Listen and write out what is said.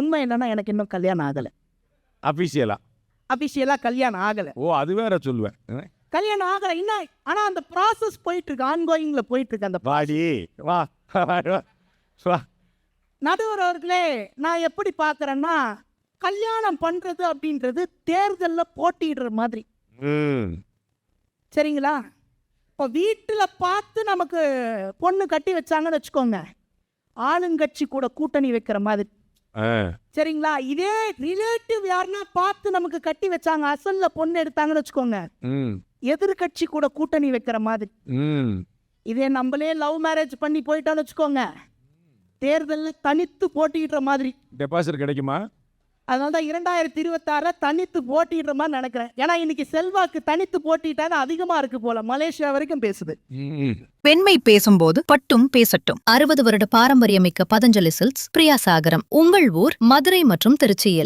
உண்மை என்னன்னா எனக்கு இன்னும் கல்யாணம் ஆகலை. அபிஷியலா கல்யாணம் ஆகலை. ஓ அது வேற சொல்லுவேன். கல்யாணம் ஆகலை இன்னும். ஆனால் அந்த ப்ராசஸ் போயிட்டு இருக்கு, ஆன்கோயிங்கில் போயிட்டு இருக்கு. அந்த வாடி வா வா. நடுவர் அவர்களே, நான் எப்படி பார்க்குறேன்னா, கல்யாணம் பண்ணுறது அப்படின்றது தேர்தலில் போட்டிடுற மாதிரி. சரிங்களா? இப்போ வீட்டில் பார்த்து நமக்கு பொண்ணு கட்டி வச்சாங்கன்னு வச்சுக்கோங்க, ஆளுங்கட்சி கூட கூட்டணி வைக்கிற மாதிரி. சரிங்களா? இதே ரிலேட்டிவ் யாருன்னா பார்த்து நமக்கு கட்டி வச்சாங்க, அசல்ல பொண்ணு எடுத்தாங்கன்னு வச்சுக்கோங்க, எதிர்கட்சி கூட கூட்டணி வைக்கிற மாதிரி. இதே நம்மளே லவ் மேரேஜ் பண்ணி போயிட்டோம்னு வச்சுக்கோங்க, தேர்தலில் தனித்து போட்டிடுற மாதிரி. டெபாசிட் கிடைக்குமா? அதனால தான் 2026 தனித்து போட்டிடுற மாதிரி நினைக்கிறேன். ஏன்னா இன்னைக்கு செல்வாக்கு தனித்து போட்டிட்டாது அதிகமா இருக்கு போல, மலேசியா வரைக்கும் பேசுது. பெண்மை பேசும்போது பட்டும் பேசட்டும். 60 வருட பாரம்பரியமிக்க பதஞ்சலி சில்க்ஸ், பிரியா சாகரம். உங்கள் ஊர் மதுரை மற்றும் திருச்சியில்.